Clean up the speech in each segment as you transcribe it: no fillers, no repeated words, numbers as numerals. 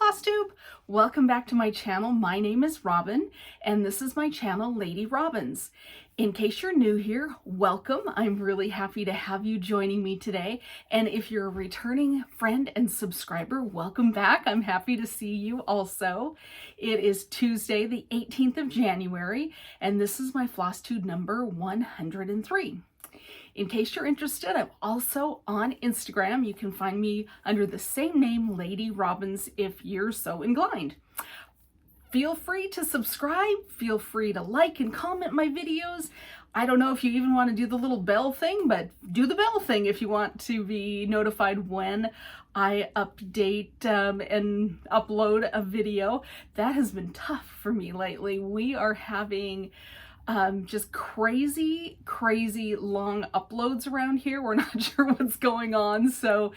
FlossTube! Welcome back to my channel. My name is Robin, and this is my channel, Lady Robins. In case you're new here, welcome. I'm really happy to have you joining me today. And if you're a returning friend and subscriber, welcome back. I'm happy to see you also. It is Tuesday, the 18th of January, and this is my FlossTube number 103. In case you're interested, I'm also on Instagram. You can find me under the same name, Lady Robins, if you're so inclined. Feel free to subscribe. Feel free to like and comment my videos. I don't know if you even want to do the little bell thing, but do the bell thing if you want to be notified when I update and upload a video. That has been tough for me lately. We are having just crazy long uploads around here. We're not sure what's going on. So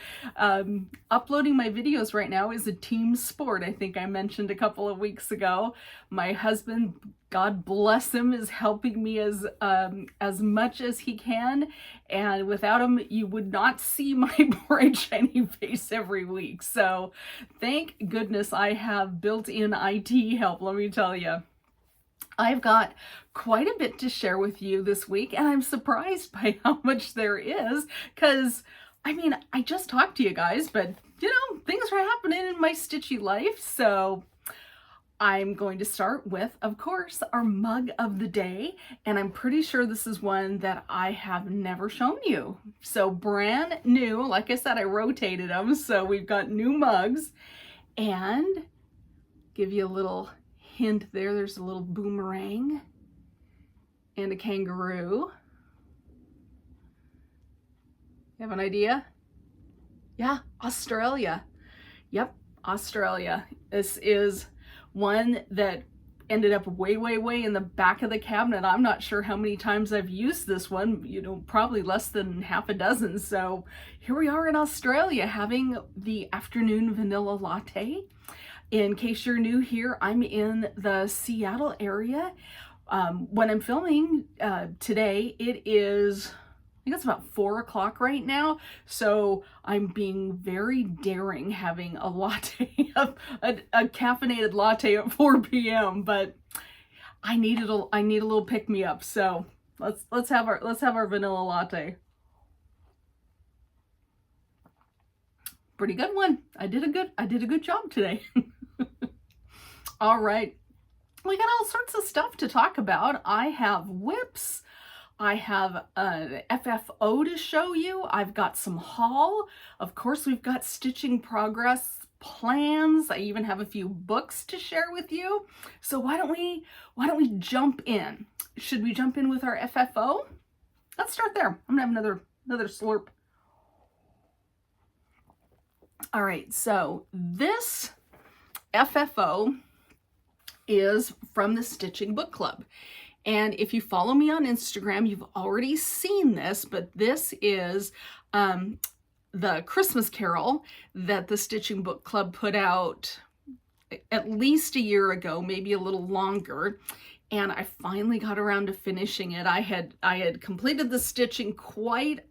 uploading my videos right now is a team sport. I think I mentioned a couple of weeks ago. My husband, God bless him, is helping me as much as he can. And without him, you would not see my bright shiny face every week. So thank goodness I have built-in IT help, let me tell you. I've got quite a bit to share with you this week, and I'm surprised by how much there is, because, I mean, I just talked to you guys, but, you know, things are happening in my stitchy life, so I'm going to start with, of course, our mug of the day, and I'm pretty sure this is one that I have never shown you. So brand new, like I said, I rotated them, so we've got new mugs, and give you a little hint there, there's a little boomerang and a kangaroo. You have an idea? Yeah, Australia. Yep, Australia. This is one that ended up way in the back of the cabinet. I'm not sure how many times I've used this one, you know, probably less than half a dozen. So here we are in Australia having the afternoon vanilla latte. In case you're new here, I'm in the Seattle area. When I'm filming today, it is, I think it's about 4 o'clock right now. So I'm being very daring having a latte, a caffeinated latte at 4 p.m. But I need a little pick me up. So let's have our vanilla latte. Pretty good one. I did a good job today. All right, we got all sorts of stuff to talk about. I have whips, I have an FFO to show you, I've got some haul, of course we've got stitching progress plans, I even have a few books to share with you. So why don't we jump in? Should we jump in with our FFO? Let's start there. I'm gonna have another slurp. All right, so this FFO is from the Stitching Book Club. And if you follow me on Instagram, you've already seen this, but this is the Christmas Carol that the Stitching Book Club put out at least a year ago, maybe a little longer. And I finally got around to finishing it. I had completed the stitching quite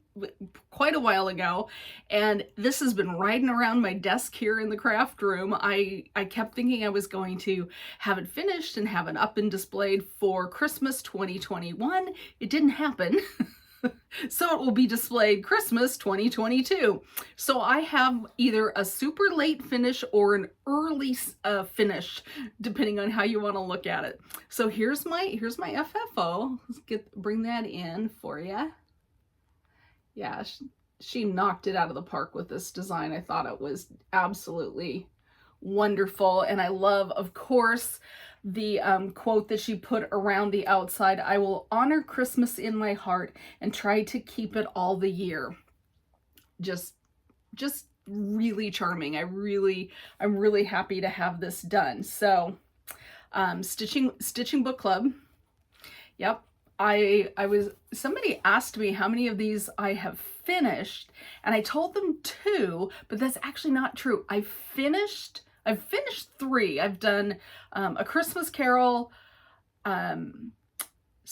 a while ago, and this has been riding around my desk here in the craft room. I kept thinking I was going to have it finished and have it up and displayed for Christmas 2021. It didn't happen. So it will be displayed Christmas 2022. So I have either a super late finish or an early finish, depending on how you want to look at it. So here's my FFO. Let's bring that in for you. Yeah, she knocked it out of the park with this design. I thought it was absolutely wonderful. And I love, of course, the quote that she put around the outside: "I will honor Christmas in my heart and try to keep it all the year." Just really charming. I'm really happy to have this done. So Stitching Book Club. Yep. Somebody asked me how many of these I have finished, and I told them 2, but that's actually not true. I've finished 3. I've done A Christmas Carol,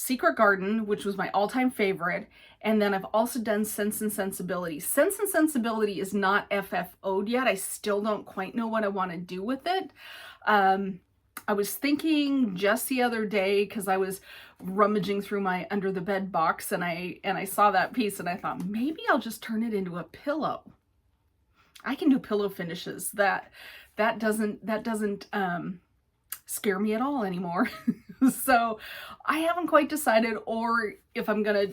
Secret Garden, which was my all-time favorite, and then I've also done Sense and Sensibility. Sense and Sensibility is not FFO'd yet. I still don't quite know what I want to do with it. I was thinking just the other day, because I was rummaging through my under the bed box, and I saw that piece, and I thought maybe I'll just turn it into a pillow. I can do pillow finishes. That doesn't scare me at all anymore. So I haven't quite decided, or if I'm gonna,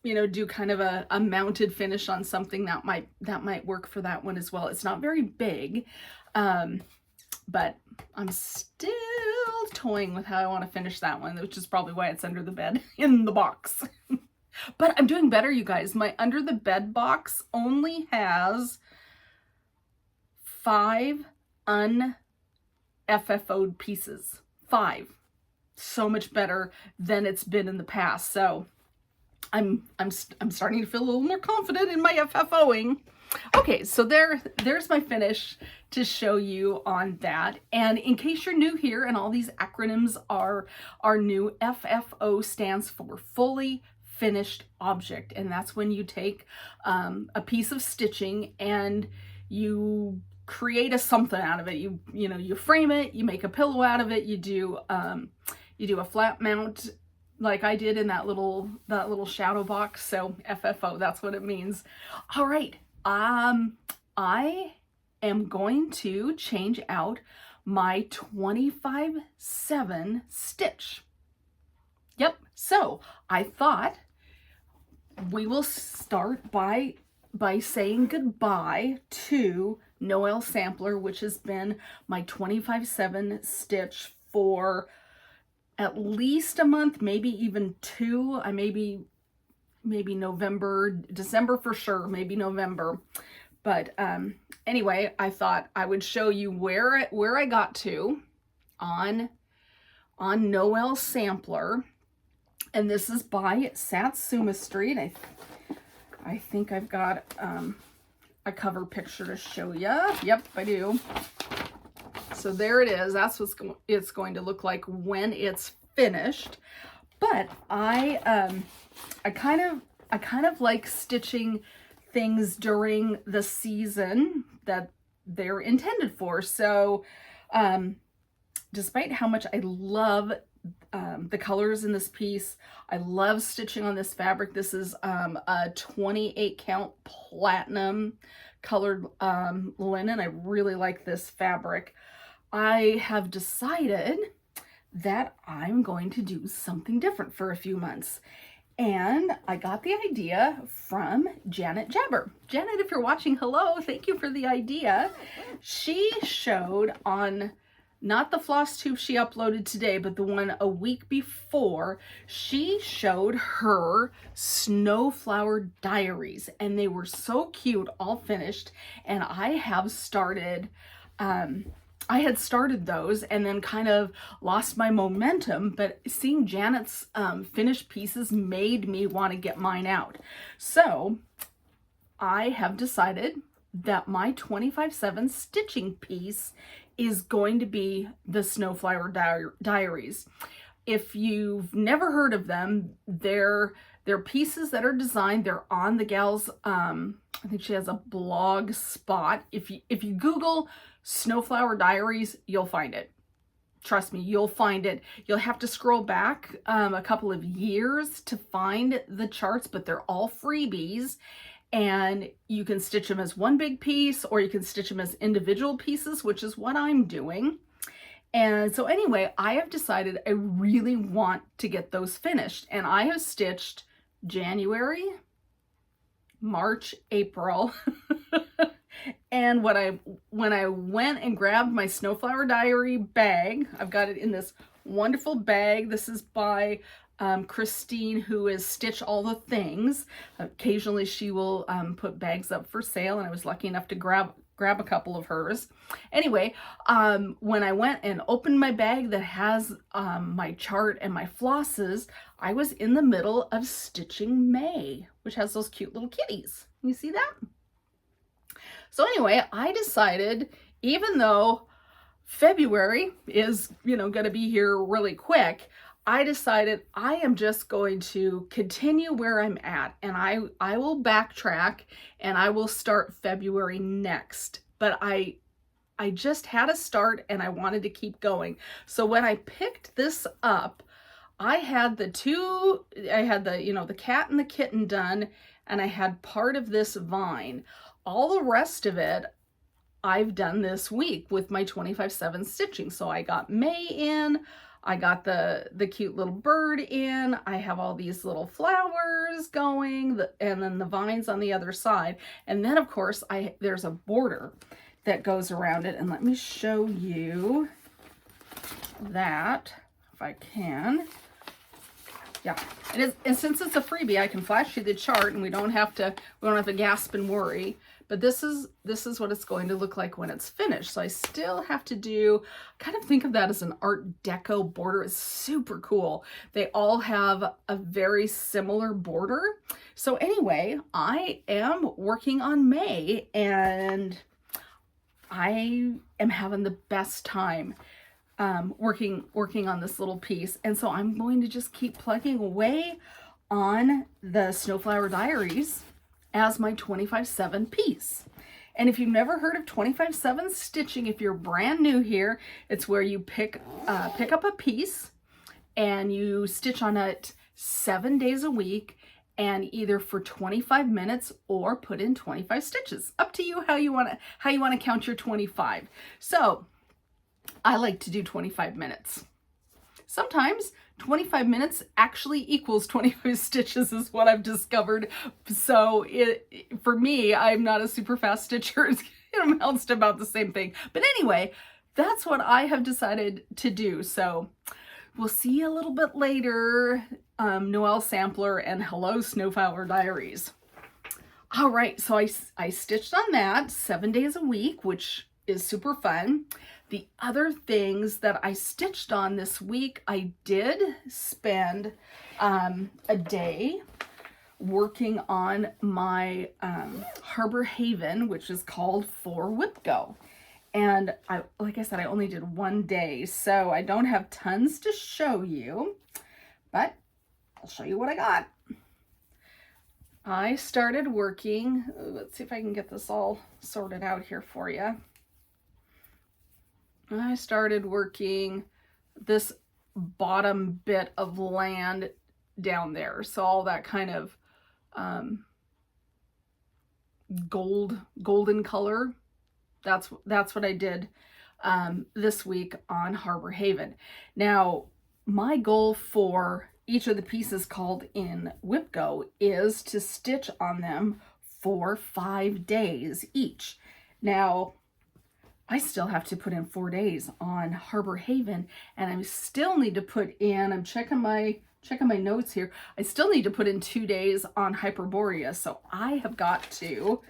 you know, do kind of a mounted finish on something that might work for that one as well. It's not very big, but I'm still toying with how I want to finish that one, which is probably why it's under the bed in the box. But I'm doing better, you guys. My under the bed box only has 5 un-FFO'd pieces. 5. So much better than it's been in the past. So I'm starting to feel a little more confident in my FFOing. Okay, so there's my finish to show you on that. And in case you're new here, and all these acronyms are new, FFO stands for fully finished object. And that's when you take a piece of stitching and you create a something out of it. You frame it, you make a pillow out of it, you do a flat mount like I did in that little shadow box. So FFO, that's what it means. All right. I am going to change out my 25/7 stitch. Yep. So I thought we will start by saying goodbye to Noel Sampler, which has been my 25/7 stitch for at least a month, maybe even 2. Maybe November, December for sure, maybe November. But anyway, I thought I would show you where I got to on Noel Sampler. And this is by Satsuma Street. I think I've got a cover picture to show you. Yep, I do. So there it is. That's what it's going to look like when it's finished. But I kind of like stitching things during the season that they're intended for. So despite how much I love the colors in this piece, I love stitching on this fabric. This is a 28 count platinum colored linen. I really like this fabric. I have decided that I'm going to do something different for a few months. And I got the idea from Janet Jabber. Janet, if you're watching, hello, thank you for the idea. She showed on, not the FlossTube she uploaded today, but the one a week before, she showed her Snowflower Diaries. And they were so cute, all finished. And I have started, I had started those and then kind of lost my momentum, but seeing Janet's finished pieces made me want to get mine out. So I have decided that my 25/7 stitching piece is going to be the Snowflower Diaries. If you've never heard of them, they're pieces that are designed. They're on the gal's, I think she has a blog spot. If you Google Snowflower Diaries, you'll find it. Trust me, you'll find it. You'll have to scroll back a couple of years to find the charts, but they're all freebies. And you can stitch them as one big piece, or you can stitch them as individual pieces, which is what I'm doing. And so anyway, I have decided I really want to get those finished. And I have stitched January, March, April. And when I went and grabbed my Snowflower Diary bag, I've got it in this wonderful bag. This is by Christine, who is Stitch All the Things. Occasionally she will put bags up for sale, and I was lucky enough to grab a couple of hers. Anyway, when I went and opened my bag that has my chart and my flosses, I was in the middle of stitching May, which has those cute little kitties. You see that? So anyway, I decided, even though February is, going to be here really quick, I decided I am just going to continue where I'm at, and I will backtrack and I will start February next. But I just had a start and I wanted to keep going. So when I picked this up, I had the the cat and the kitten done, and I had part of this vine. All the rest of it I've done this week with my 25/7 stitching. So I got May in, I got the cute little bird in, I have all these little flowers going, and then the vines on the other side. And then of course there's a border that goes around it. And let me show you that if I can. Yeah, it is. And since it's a freebie, I can flash you the chart and we don't have to gasp and worry. But this is what it's going to look like when it's finished. So I still have to kind of think of that as an Art Deco border. It's super cool. They all have a very similar border. So anyway, I am working on May and I am having the best time working on this little piece. And so I'm going to just keep plugging away on the Snowflower Diaries as my 25/7 piece. And if you've never heard of 25/7 stitching, if you're brand new here, it's where you pick up a piece and you stitch on it 7 days a week, and either for 25 minutes or put in 25 stitches. Up to you how you want to count your 25. So I like to do 25 minutes. Sometimes 25 minutes actually equals 25 stitches is what I've discovered. So for me, I'm not a super fast stitcher. It amounts to about the same thing. But anyway, that's what I have decided to do. So we'll see you a little bit later. Noel Sampler and hello Snowflower Diaries. All right, so I stitched on that 7 days a week, which is super fun. The other things that I stitched on this week, I did spend a day working on my Harbor Haven, which is called For Whip Go. And like I said, I only did 1 day, so I don't have tons to show you, but I'll show you what I got. I started working, let's see if I can get this all sorted out here for you. I started working this bottom bit of land down there. So all that kind of golden color, that's what I did this week on Harbor Haven. Now, my goal for each of the pieces called in Whip Go is to stitch on them for 5 days each. Now, I still have to put in 4 days on Harbor Haven, and I still need to put in, I'm checking my notes here, I still need to put in 2 days on Hyperborea. So I have got to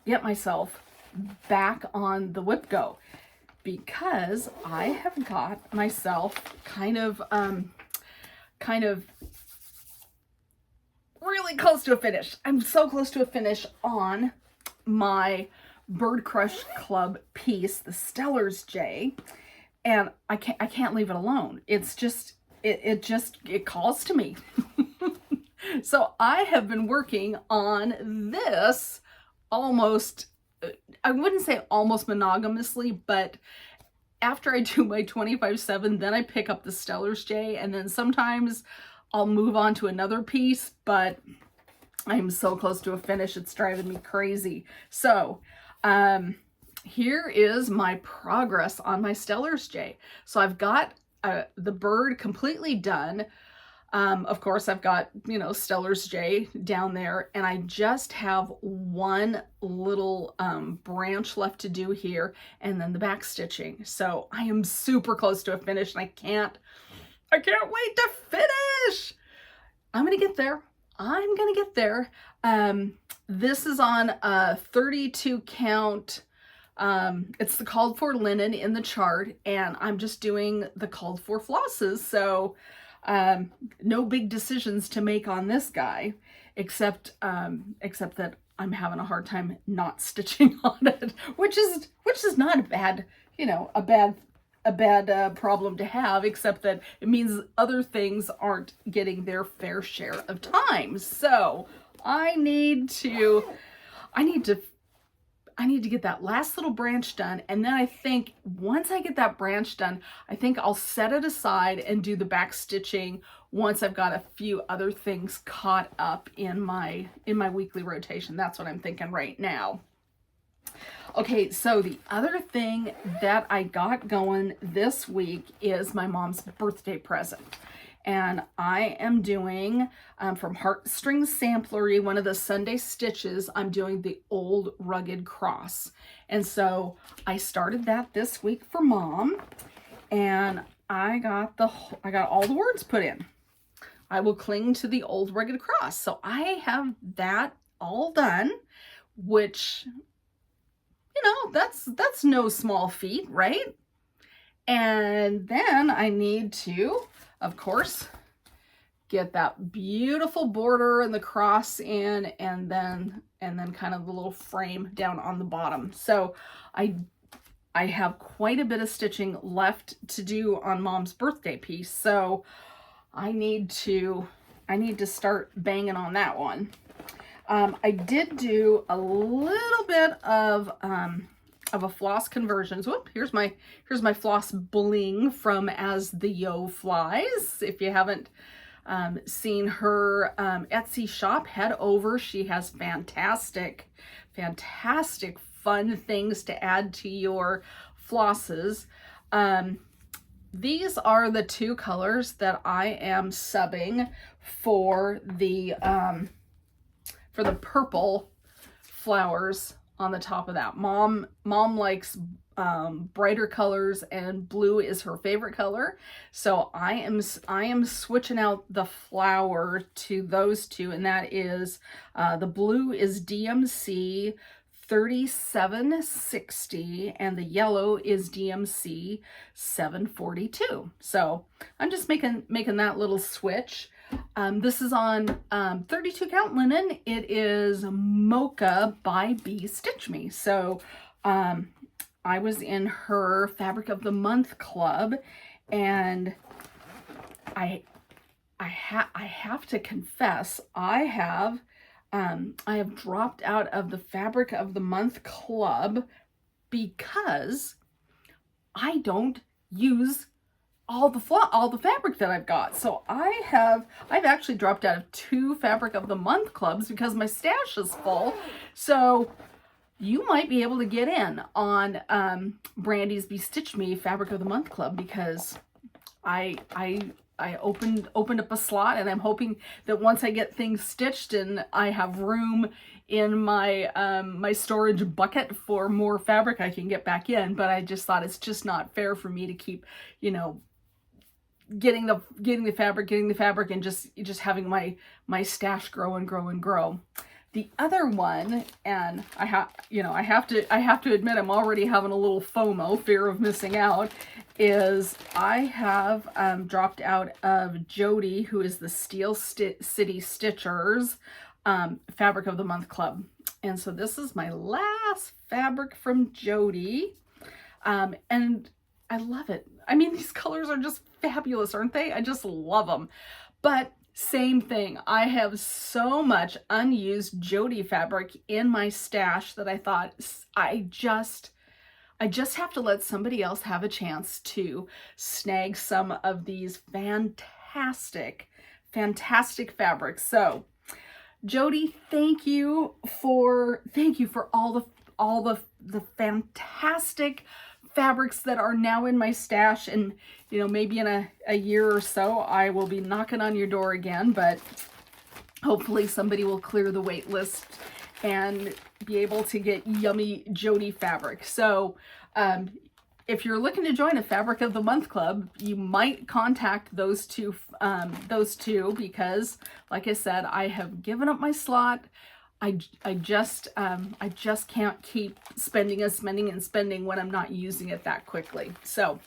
get myself back on the Whip Go because I have got myself kind of really close to a finish. I'm so close to a finish on my Bird Crush Club piece, the Stellar's J, and I can't leave it alone. It's just it calls to me. So I have been working on this almost, I wouldn't say almost monogamously, but after I do my 25/7, then I pick up the Stellar's J, and then sometimes I'll move on to another piece, but I'm so close to a finish, it's driving me crazy. So here is my progress on my Stellar's J. So I've got the bird completely done. Of course, I've got, Stellar's J down there, and I just have one little branch left to do here, and then the back stitching. So I am super close to a finish, and I can't wait to finish. I'm gonna get there. This is on a 32 count. It's the called for linen in the chart, and I'm just doing the called for flosses. So no big decisions to make on this guy, except that I'm having a hard time not stitching on it, which is not a bad problem to have, except that it means other things aren't getting their fair share of time. So I need to get that last little branch done, and then I think once I get that branch done, I think I'll set it aside and do the back stitching once I've got a few other things caught up in my weekly rotation. That's what I'm thinking right now. Okay, so the other thing that I got going this week is my mom's birthday present. And I am doing, from HeartString Samplery, one of the Sunday stitches, I'm doing the Old Rugged Cross. And so I started that this week for Mom, and I got all the words put in. I will cling to the Old Rugged Cross. So I have that all done, which, you know, that's no small feat, right? And then I need to, of course, get that beautiful border and the cross in, and then kind of the little frame down on the bottom. So I have quite a bit of stitching left to do on Mom's birthday piece. So I need to start banging on that one. I did do a little bit of a floss conversions. Whoop, here's my floss bling from As the Yo Flies. If you haven't seen her Etsy shop, head over. She has fantastic fun things to add to your flosses. These are the two colors that I am subbing for the purple flowers on the top of that. Mom likes brighter colors, and blue is her favorite color. So I am switching out the flower to those two, and that is the blue is DMC 3760 and the yellow is DMC 742. So I'm just making that little switch. This is on 32 count linen. It is Mocha by BeStitchMe. So I was in her Fabric of the Month club, and I have to confess, I have dropped out of the Fabric of the Month club because I don't use all the fabric that I've got. So I've actually dropped out of 2 Fabric of the Month clubs because my stash is full. So you might be able to get in on Brandy's BeStitchMe Fabric of the Month club, because I opened up a slot, and I'm hoping that once I get things stitched and I have room in my my storage bucket for more fabric, I can get back in. But I just thought it's just not fair for me to keep, you know, getting the fabric, and just having my stash grow and grow and grow. The other one, and I have to admit I'm already having a little FOMO, fear of missing out, is I have dropped out of Jody, who is the Steel City Stitchers Fabric of the Month club. And so this is my last fabric from Jody, and I love it. I mean, these colors are just fabulous, aren't they? I just love them. But same thing, I have so much unused Jody fabric in my stash that I thought I just have to let somebody else have a chance to snag some of these fantastic fabrics. So Jody, thank you for all the fantastic fabrics that are now in my stash. And you know, maybe in a year or so I will be knocking on your door again, but hopefully somebody will clear the wait list and be able to get yummy Jody fabric. So if you're looking to join a Fabric of the Month club, you might contact those two because, like I said, I have given up my slot. I just can't keep spending when I'm not using it that quickly. So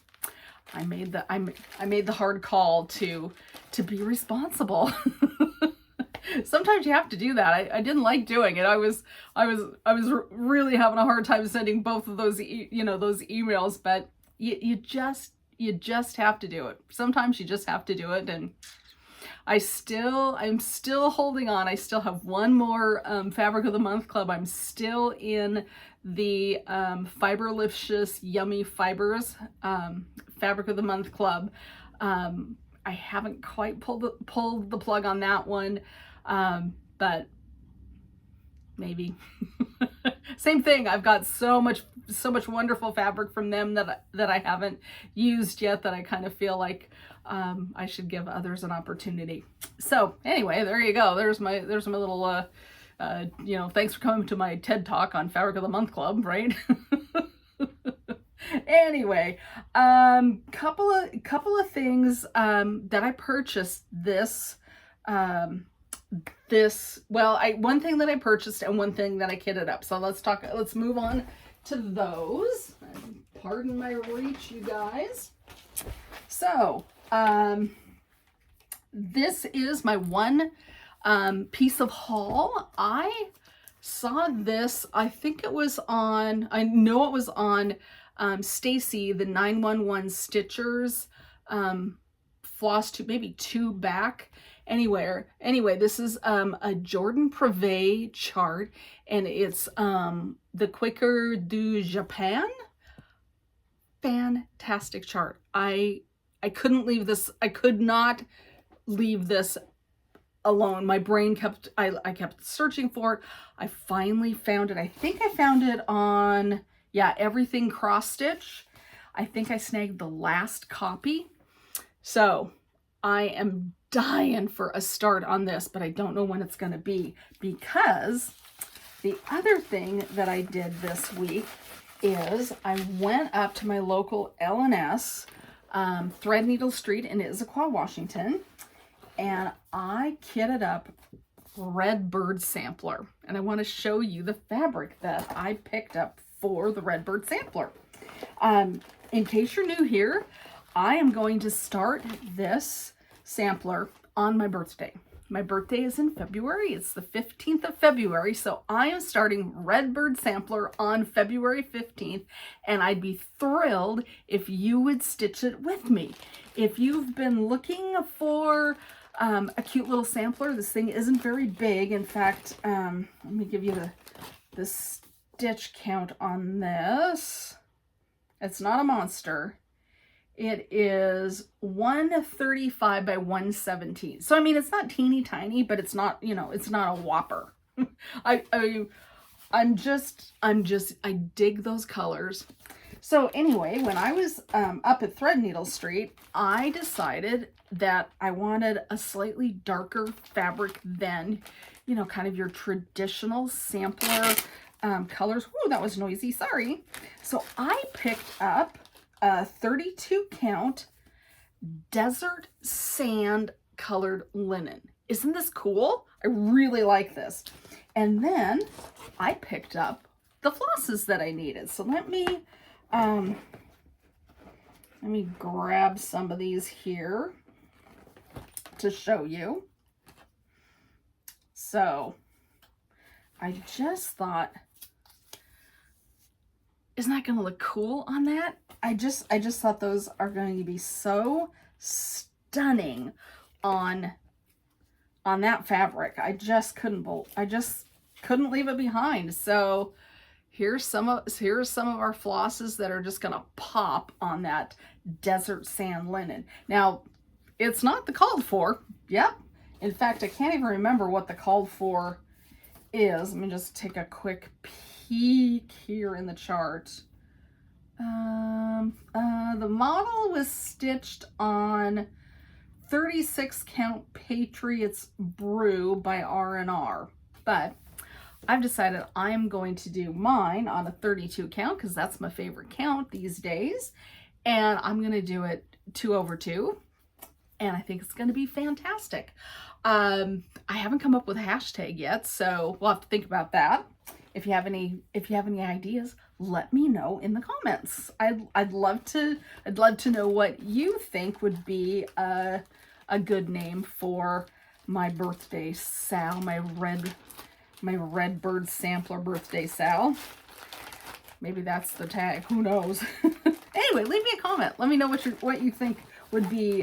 I made the hard call to be responsible. Sometimes you have to do that. I didn't like doing it. I was really having a hard time sending both of those those emails, but you just You just have to do it. Sometimes you just have to do it. And I'm still holding on. I still have one more Fabric of the Month club. I'm still in the Fiberlicious Yummy Fibers Fabric of the Month club. I haven't quite pulled the plug on that one, but maybe. Same thing. I've got so much wonderful fabric from them that I haven't used yet, that I kind of feel like I should give others an opportunity. So anyway, there you go. There's my little you know, thanks for coming to my TED Talk on Fabric of the Month Club, right? Anyway, couple of things that I purchased this one thing that I purchased and one thing that I kitted up. So let's move on to those. Pardon my reach, you guys. So, this is my one piece of haul. I saw this, I think it was on, I know it was on Stacy, the 911 Stitchers FlossTube, maybe 2 back. Anyway, this is a Jordan Privé chart, and it's the Quicker du Japan. Fantastic chart. I couldn't leave this. I could not leave this alone. My brain I kept searching for it. I finally found it. I think I found it on, yeah, Everything Cross Stitch. I think I snagged the last copy. So I am dying for a start on this, but I don't know when it's going to be, because the other thing that I did this week is I went up to my local L&S, Threadneedle Street in Issaquah, Washington, and I kitted up Redbird Sampler. And I want to show you the fabric that I picked up for the Redbird Sampler. In case you're new here, I am going to start this sampler on my birthday. My birthday is in February. It's the 15th of February. So I am starting Redbird Sampler on February 15th. And I'd be thrilled if you would stitch it with me. If you've been looking for a cute little sampler, this thing isn't very big. In fact, let me give you the stitch count on this. It's not a monster. It is 135 by 117. So, I mean, it's not teeny tiny, but it's not, you know, it's not a whopper. I dig those colors. So anyway, when I was up at Threadneedle Street, I decided that I wanted a slightly darker fabric than, you know, kind of your traditional sampler colors. Ooh, that was noisy, sorry. So I picked up a 32 count desert sand colored linen. Isn't this cool? I really like this. And then I picked up the flosses that I needed. So let me grab some of these here to show you. So I just thought, isn't that going to look cool on that? I just thought those are going to be so stunning on that fabric. I just couldn't leave it behind. So here's some of our flosses that are just going to pop on that desert sand linen. Now, it's not the called for. Yep. In fact, I can't even remember what the called for is. Let me just take a quick peek here in the chart. The model was stitched on 36 count Patriots Brew by R&R, but I've decided I'm going to do mine on a 32 count because that's my favorite count these days, and I'm going to do it 2/2, and I think it's going to be fantastic. I haven't come up with a hashtag yet, so we'll have to think about that. If you have any ideas, let me know in the comments. I'd love to know what you think would be a good name for my birthday sal, my Redbird Sampler birthday sal. Maybe that's the tag. Who knows? Anyway, leave me a comment. Let me know what you think would be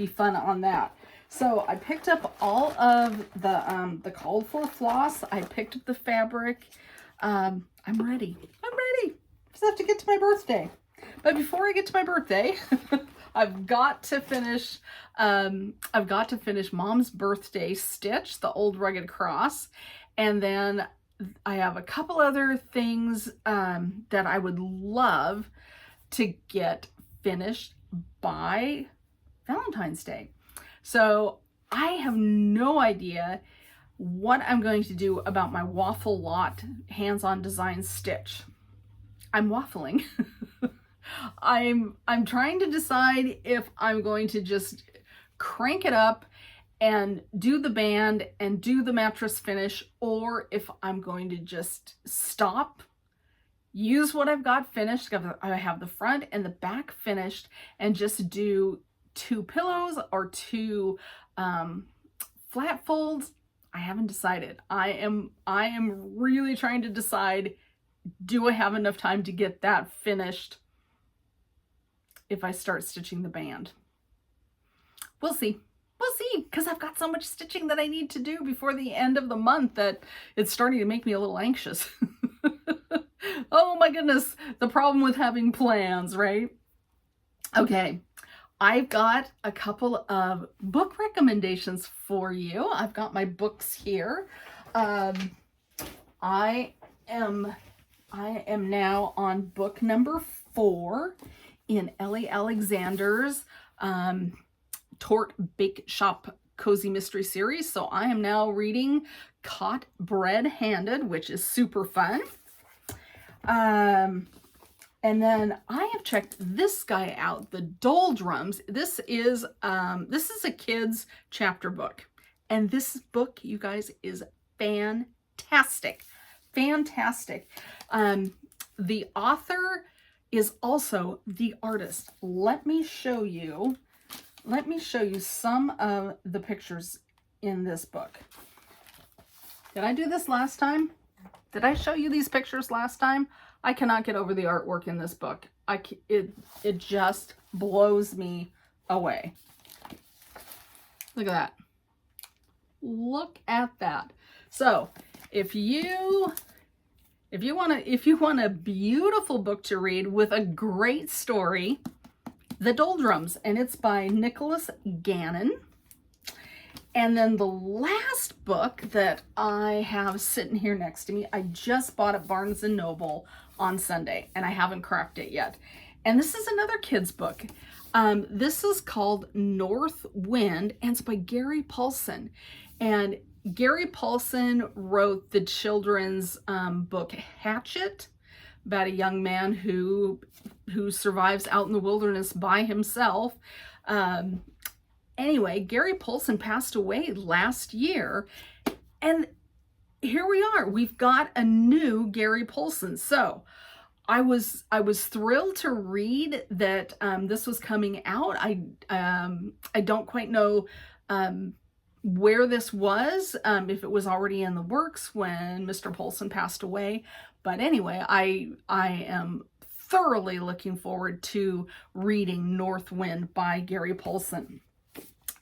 fun on that. So I picked up all of the called for floss. I picked up the fabric. I'm ready. I'm ready. Just have to get to my birthday. But before I get to my birthday, I've got to finish Mom's birthday stitch, the old rugged cross, and then I have a couple other things that I would love to get finished by Valentine's Day. So I have no idea what I'm going to do about my waffle lot hands-on design stitch. I'm waffling. I'm trying to decide if I'm going to just crank it up and do the band and do the mattress finish, or if I'm going to just stop, use what I've got finished. I have the front and the back finished, and just do 2 pillows or 2 flat folds. I haven't decided. I am really trying to decide, do I have enough time to get that finished if I start stitching the band? We'll see. We'll see, because I've got so much stitching that I need to do before the end of the month that it's starting to make me a little anxious. Oh my goodness, the problem with having plans, right? Okay, I've got a couple of book recommendations for you. I've got my books here. I am now on book number 4 in Ellie Alexander's Tort Bake Shop Cozy Mystery Series. So I am now reading Caught Bread-Handed, which is super fun. And then I have checked this guy out, the Doldrums. This is a kid's chapter book. And this book, you guys, is fantastic. Fantastic. The author is also the artist. Let me show you some of the pictures in this book. Did I do this last time? Did I show you these pictures last time? I cannot get over the artwork in this book. It just blows me away. Look at that. Look at that. So if you want a beautiful book to read with a great story, The Doldrums, and it's by Nicholas Gannon. And then the last book that I have sitting here next to me, I just bought at Barnes & Noble on Sunday, and I haven't cracked it yet. And this is another kid's book. This is called North Wind, and it's by Gary Paulsen. And Gary Paulsen wrote the children's book Hatchet, about a young man who survives out in the wilderness by himself. Anyway, Gary Paulsen passed away last year, and here we are. We've got a new Gary Paulsen. So I was thrilled to read that this was coming out. I don't quite know where this was, if it was already in the works when Mr. Paulsen passed away. But anyway, I am thoroughly looking forward to reading North Wind by Gary Paulsen.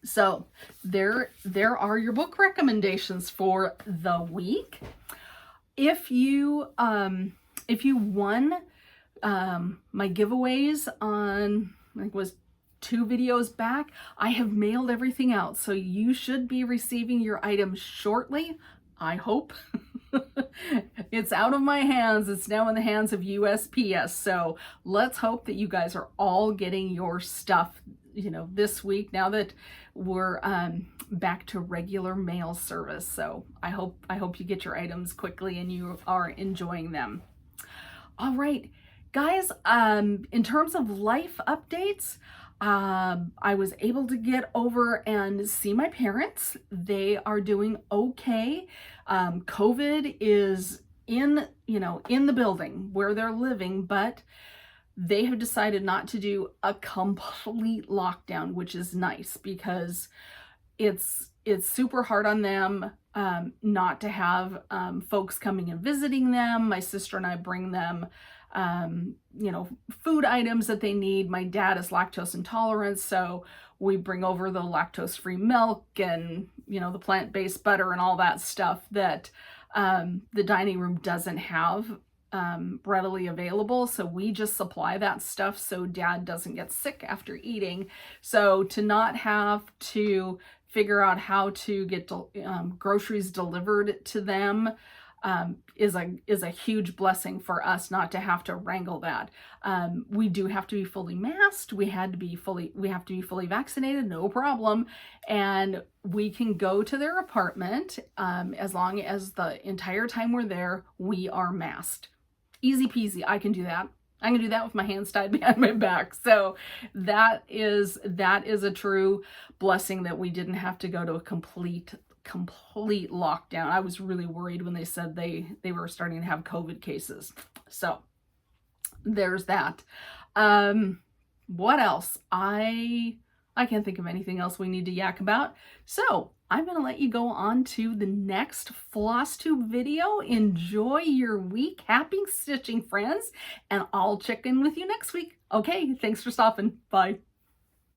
So there are your book recommendations for the week. If you won my giveaways on, I think it was 2 videos back, I have mailed everything out, so you should be receiving your items shortly, I hope. It's out of my hands. It's now in the hands of USPS. So let's hope that you guys are all getting your stuff, this week, now that we're back to regular mail service. So I hope you get your items quickly and you are enjoying them. All right, guys, in terms of life updates, I was able to get over and see my parents. They are doing okay. COVID is in the building where they're living, but they have decided not to do a complete lockdown, which is nice because it's super hard on them not to have folks coming and visiting them. My sister and I bring them, you know, food items that they need. My dad is lactose intolerant, so we bring over the lactose-free milk and, you know, the plant-based butter and all that stuff that the dining room doesn't have readily available. So we just supply that stuff so Dad doesn't get sick after eating. So to not have to figure out how to get groceries delivered to them is a huge blessing for us, not to have to wrangle that. We do have to be fully masked. We have to be fully vaccinated, no problem. And we can go to their apartment as long as the entire time we're there, we are masked. Easy peasy. I can do that. I can do that with my hands tied behind my back. So that is a true blessing that we didn't have to go to a complete lockdown. I was really worried when they said they were starting to have COVID cases. So there's that. What else? I can't think of anything else we need to yak about. So I'm going to let you go on to the next FlossTube video. Enjoy your week. Happy stitching, friends. And I'll check in with you next week. Okay, thanks for stopping. Bye.